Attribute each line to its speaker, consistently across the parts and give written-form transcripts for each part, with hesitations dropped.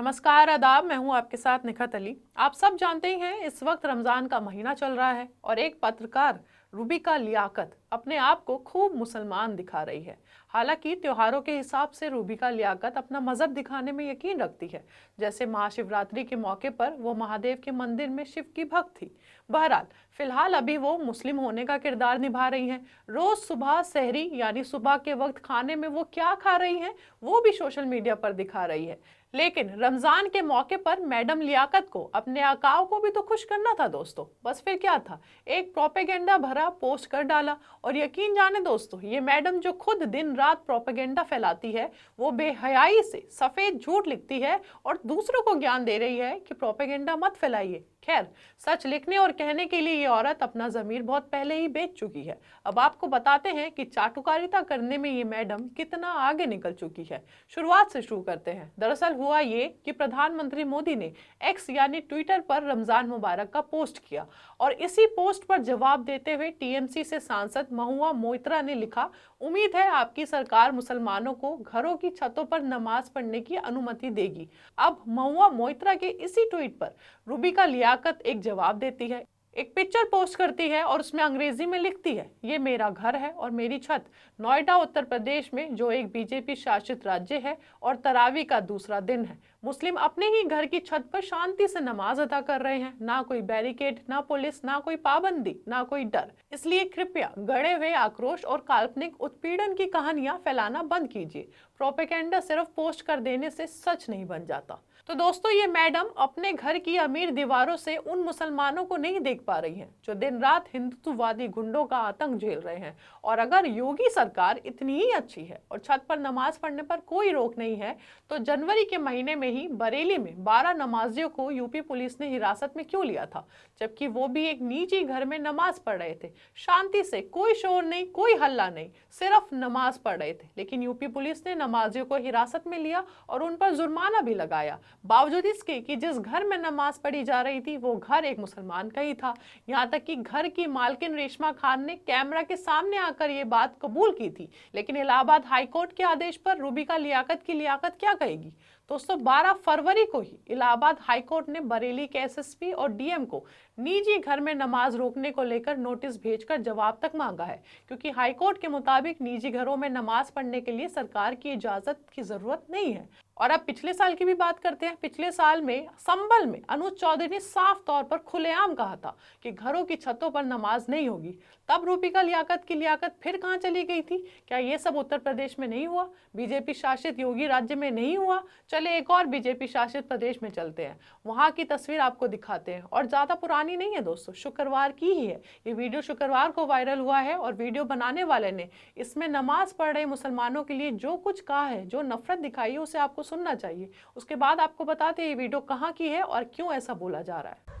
Speaker 1: नमस्कार आदाब, मैं हूं आपके साथ निखत अली। आप सब जानते ही हैं इस वक्त रमज़ान का महीना चल रहा है और एक पत्रकार रूबिका लियाकत अपने आप को खूब मुसलमान दिखा रही है। हालांकि त्योहारों के हिसाब से रूबिका लियाकत अपना मजहब दिखाने में यकीन रखती है। जैसे महाशिवरात्रि के मौके पर वो महादेव के मंदिर में शिव की भक्त थी। बहरहाल फिलहाल अभी वो मुस्लिम होने का किरदार निभा रही हैं। रोज सुबह सहरी यानी सुबह के वक्त खाने में वो क्या खा रही हैं वो भी सोशल मीडिया पर दिखा रही है। लेकिन रमजान के मौके पर मैडम लियाकत को अपने आकाओं को भी तो खुश करना था दोस्तों। बस फिर क्या था, एक प्रोपेगेंडा भरा पोस्ट कर डाला। और यकीन जाने दोस्तों, ये मैडम जो खुद दिन रात प्रोपेगेंडा फैलाती है, वो बेहयाई से सफेद झूठ लिखती है और दूसरों को ज्ञान दे रही है कि प्रोपेगेंडा मत फैलाइए। खैर, सच लिखने और कहने के लिए ये औरत अपना ज़मीर बहुत पहले ही बेच चुकी है। अब आपको बताते हैं कि चाटुकारिता करने में ये मैडम कितना आगे निकल चुकी है। शुरुआत से शुरू करते हैं। दरअसल हुआ ये कि प्रधानमंत्री मोदी ने एक्स यानी ट्विटर पर रमजान मुबारक का पोस्ट किया और इसी पोस्ट पर जवाब देते हुए टीएमसी से सांसद महुआ मोइत्रा ने लिखा, उम्मीद है आपकी सरकार मुसलमानों को घरों की छतों पर नमाज पढ़ने की अनुमति देगी। अब महुआ मोइत्रा के इसी ट्वीट पर रूबिका लियाकत एक जवाब देती है, एक पिक्चर पोस्ट करती है और उसमें अंग्रेजी में लिखती है, ये मेरा घर है और मेरी छत, नोएडा उत्तर प्रदेश में, जो एक बीजेपी शासित राज्य है और तरावी का दूसरा दिन है। मुस्लिम अपने ही घर की छत पर शांति से नमाज अदा कर रहे हैं। ना कोई बैरिकेड, ना पुलिस, ना कोई पाबंदी, ना कोई डर। इसलिए कृपया गड़े हुए आक्रोश और काल्पनिक उत्पीड़न की कहानियां फैलाना बंद कीजिए। प्रोपेगेंडा सिर्फ पोस्ट कर देने से सच नहीं बन जाता। तो दोस्तों, ये मैडम अपने घर की अमीर दीवारों से उन मुसलमानों को नहीं देख पा रही हैं जो दिन रात हिंदुत्ववादी गुंडों का आतंक झेल रहे हैं। और अगर योगी सरकार इतनी ही अच्छी है और छत पर नमाज पढ़ने पर कोई रोक नहीं है, तो जनवरी के महीने में ही बरेली में 12 नमाजियों को यूपी पुलिस ने हिरासत में क्यों लिया था, जबकि वो भी एक निजी घर में नमाज पढ़ रहे थे, शांति से, कोई शोर नहीं, कोई हल्ला नहीं, सिर्फ नमाज पढ़ रहे थे। लेकिन यूपी पुलिस ने नमाजियों को हिरासत में लिया और उन पर जुर्माना भी लगाया, बावजूद इसके कि जिस घर में नमाज पढ़ी जा रही थी वो घर एक मुसलमान का ही था। यहाँ तक कि घर की मालकिन रेशमा खान ने कैमरा के सामने आकर ये बात कबूल की थी। लेकिन इलाहाबाद हाईकोर्ट के आदेश पर रूबिका लियाकत की लियाकत क्या कहेगी दोस्तों? 12 फरवरी को ही इलाहाबाद हाईकोर्ट ने बरेली के एसएसपी और डीएम को निजी घर में नमाज रोकने को लेकर नोटिस भेजकर जवाब तक मांगा है, क्योंकि हाईकोर्ट के मुताबिक निजी घरों में नमाज पढ़ने के लिए सरकार की इजाजत की जरूरत नहीं है। और अब पिछले साल की भी बात करते हैं। पिछले साल में संभल में अनुज चौधरी ने साफ तौर पर खुलेआम कहा था कि घरों की छतों पर नमाज नहीं होगी। तब रूबिका लियाकत की लियाकत फिर कहाँ चली गई थी? क्या ये सब उत्तर प्रदेश में नहीं हुआ? बीजेपी शासित योगी राज्य में नहीं हुआ? चले एक और बीजेपी शासित प्रदेश में चलते हैं, वहां की तस्वीर आपको दिखाते हैं। और ज्यादा पुरानी नहीं है दोस्तों, शुक्रवार की ही है। ये वीडियो शुक्रवार को वायरल हुआ है और वीडियो बनाने वाले ने इसमें नमाज पढ़ रहे मुसलमानों के लिए जो कुछ कहा है, जो नफरत दिखाई है, उसे आपको सुनना चाहिए। उसके बाद आपको बताते हैं ये वीडियो कहाँ की है और क्यों ऐसा बोला जा रहा है।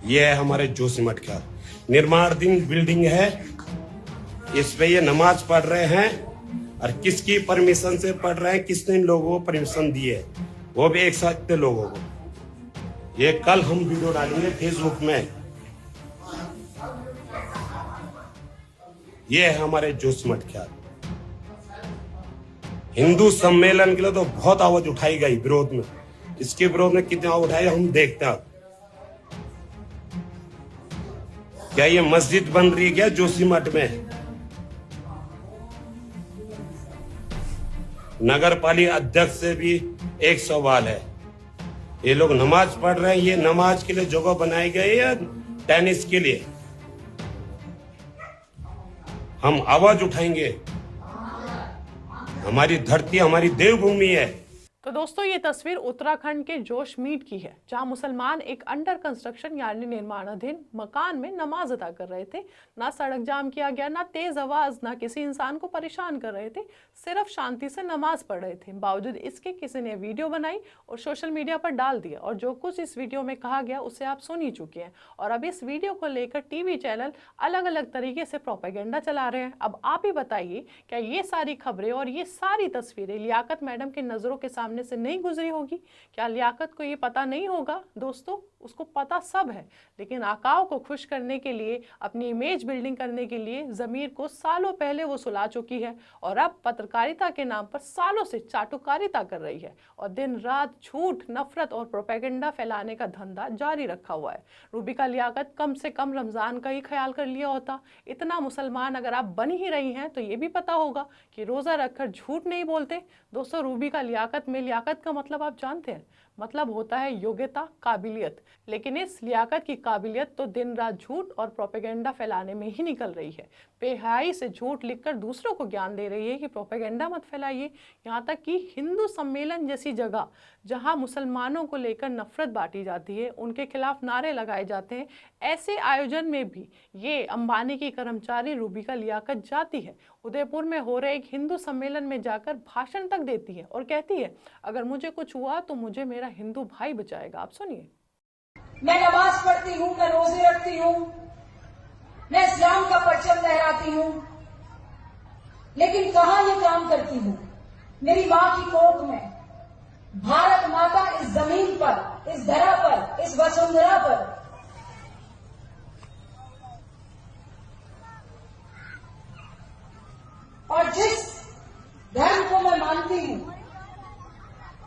Speaker 2: ये है हमारे जोशीमठ का निर्माणाधीन बिल्डिंग है, इस पे ये नमाज पढ़ रहे हैं और किसकी परमिशन से पढ़ रहे हैं, किसने इन लोगों को परमिशन दी है, वो भी एक साथ के लोगों को। ये कल हम वीडियो डालेंगे फेसबुक में। ये है हमारे जोशीमठ का। हिंदू सम्मेलन के लिए तो बहुत आवाज उठाई गई विरोध में, इसके विरोध में कितने आवाज उठाए हम देखते हैं। क्या ये मस्जिद बन रही है क्या जोशीमठ में? नगर पालिका अध्यक्ष से भी एक सवाल है, ये लोग नमाज पढ़ रहे हैं, ये नमाज के लिए जगह बनाई गई है टेनिस के लिए? हम आवाज उठाएंगे, हमारी धरती हमारी देवभूमि है।
Speaker 1: तो दोस्तों, ये तस्वीर उत्तराखंड के जोशमीट की है, जहां मुसलमान एक अंडर कंस्ट्रक्शन यानी निर्माणाधीन मकान में नमाज अदा कर रहे थे। ना सड़क जाम किया गया, ना तेज आवाज, ना किसी इंसान को परेशान कर रहे थे, सिर्फ शांति से नमाज पढ़ रहे थे। बावजूद इसके किसी ने वीडियो बनाई और सोशल मीडिया पर डाल दिया, और जो कुछ इस वीडियो में कहा गया उसे आप सुन ही चुके हैं। और अब इस वीडियो को लेकर टीवी चैनल अलग अलग तरीके से प्रोपेगेंडा चला रहे हैं। अब आप ही बताइए, क्या ये सारी खबरें और ये सारी तस्वीरें लियाकत मैडम की नजरों के सामने से नहीं गुजरी होगी? क्या लियाकत को ये पता नहीं होगा दोस्तों उसको पता सब है, लेकिन आकाओ को खुश करने के लिए, अपनी इमेज बिल्डिंग करने के लिए ज़मीर को सालों पहले वो सुला चुकी है और अब पत्रकारिता के नाम पर सालों से चाटुकारिता कर रही है और दिन रात झूठ, नफरत और प्रोपेगेंडा फैलाने का धंधा जारी रखा हुआ है। रूबिका लियाकत कम से कम रमज़ान का ही ख्याल कर लिया होता। इतना मुसलमान अगर आप बन ही रही हैं तो ये भी पता होगा कि रोज़ा रखकर झूठ नहीं बोलते। दोस्तों, रूबिका लियाकत में लियाकत का मतलब आप जानते हैं, मतलब होता है योग्यता, काबिलियत। लेकिन इस लियाकत की काबिलियत तो दिन रात झूठ और प्रोपेगेंडा फैलाने में ही निकल रही है। बेहयाई से झूठ लिखकर दूसरों को ज्ञान दे रही है कि प्रोपेगेंडा मत फैलाइए। यहाँ तक कि हिंदू सम्मेलन जैसी जगह जहाँ मुसलमानों को लेकर नफरत बांटी जाती है, उनके खिलाफ नारे लगाए जाते हैं, ऐसे आयोजन में भी ये अंबानी की कर्मचारी रूबिका लियाकत जाती है। उदयपुर में हो रहे एक हिंदू सम्मेलन में जाकर भाषण तक देती है और कहती है, अगर मुझे कुछ हुआ तो मुझे मेरा हिंदू भाई बचाएगा। आप सुनिए।
Speaker 3: मैं नमाज पढ़ती हूँ, मैं रोजे रखती हूँ, मैं इस्लाम का परचम लहराती हूँ, लेकिन कहाँ ये काम करती हूँ? मेरी माँ की कोख में। भारत माता इस जमीन पर, इस धरा पर, इस वसुंधरा पर और जिस धर्म को मैं मानती हूँ,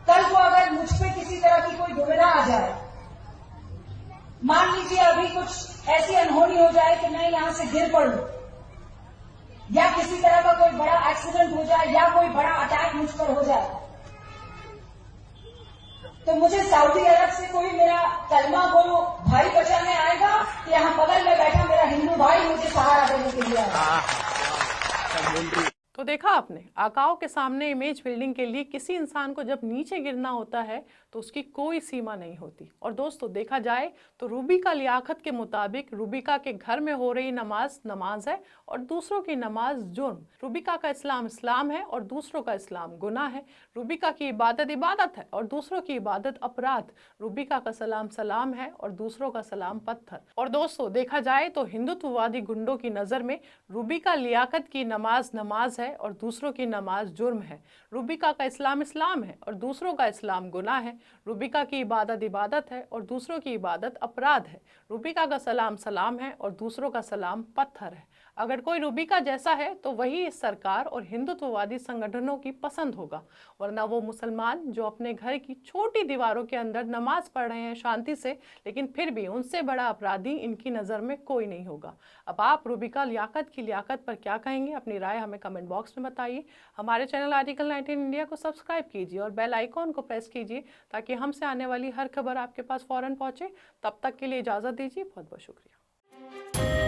Speaker 3: कल को अगर मुझ पे किसी तरह की कोई दुविधा आ जाए, मान लीजिए अभी कुछ ऐसी अनहोनी हो जाए कि मैं यहां से गिर पड़ूं, या किसी तरह का कोई बड़ा एक्सीडेंट हो जाए, या कोई बड़ा अटैक मुझ पर हो जाए, तो मुझे सऊदी अरब से कोई मेरा कलमा गो भाई बचाने आएगा कि यहां बगल में बैठा मेरा हिंदू भाई मुझे सहारा देने के लिए आएगा?
Speaker 1: तो देखा आपने, आकाओ के सामने इमेज बिल्डिंग के लिए किसी इंसान को जब नीचे गिरना होता है तो उसकी कोई सीमा नहीं होती। और दोस्तों, देखा जाए तो रूबिका लियाकत के मुताबिक रूबिका के घर में हो रही नमाज नमाज है और दूसरों की नमाज जुर्म। रूबिका का इस्लाम इस्लाम है और दूसरों का इस्लाम गुनाह है। रूबिका की इबादत इबादत है और दूसरों की इबादत अपराध। रूबिका का सलाम सलाम है और दूसरों का सलाम पत्थर। और दोस्तों, देखा जाए तो हिंदुत्ववादी गुंडों की नज़र में रूबिका लियाकत की नमाज नमाज है और दूसरों की नमाज जुर्म है। रूबिका का इस्लाम इस्लाम है और दूसरों का इस्लाम गुनाह है। रूबिका की इबादत इबादत है और दूसरों की इबादत अपराध है। रूबिका का सलाम सलाम है और दूसरों का सलाम पत्थर है। अगर कोई रूबिका जैसा है तो वही इस सरकार और हिंदुत्ववादी संगठनों की पसंद होगा, वरना वो मुसलमान जो अपने घर की छोटी दीवारों के अंदर नमाज पढ़ रहे हैं शांति से, लेकिन फिर भी उनसे बड़ा अपराधी इनकी नज़र में कोई नहीं होगा। अब आप रूबिका लियाकत की लियाकत पर क्या कहेंगे? अपनी राय हमें कमेंट बॉक्स में बताइए। हमारे चैनल आर्टिकल 19 इंडिया को सब्सक्राइब कीजिए और बेल आइकॉन को प्रेस कीजिए ताकि हमसे आने वाली हर खबर आपके पास फ़ौरन पहुँचे। तब तक के लिए इजाज़त दीजिए। बहुत बहुत शुक्रिया।